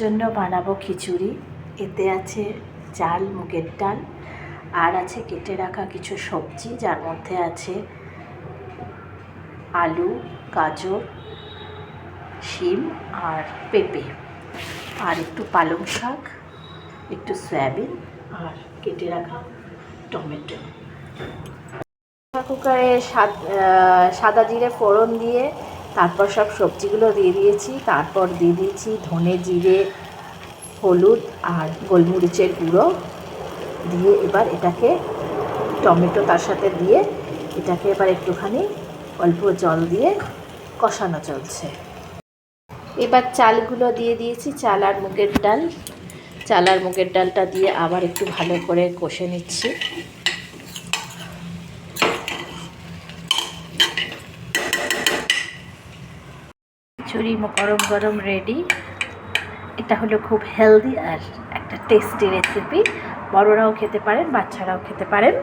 জন্য বানাবো খিচুড়ি। এতে আছে চাল, মুগের ডাল, আর আছে কেটে রাখা কিছু সবজি, যার মধ্যে আছে আলু, গাজর, শিম আর পেঁপে, আর একটু পালং শাক, একটু সয়াবিন আর কেটে রাখা টমেটো। কুকারে সাদা জিরে ফোড়ন দিয়ে তারপর সব সবজিগুলো দিয়ে দিয়েছি। তারপর দিয়ে দিয়েছি ধনে, জিরে, হলুদ আর গোলমরিচের গুঁড়ো দিয়ে এবার এটাকে টমেটো তার সাথে দিয়ে এটাকে এবার একটুখানি অল্প জল দিয়ে কষানো চলছে। এবার চালগুলো দিয়ে দিয়েছি, চাল আর মুগের ডালটা দিয়ে আবার একটু ভালো করে কষে নিচ্ছি। খিচুড়ি গরম গরম রেডি। এটা হলো খুব হেলদি আর একটা টেস্টি রেসিপি। বড়রাও খেতে পারেন, বাচ্চারাও খেতে পারেন।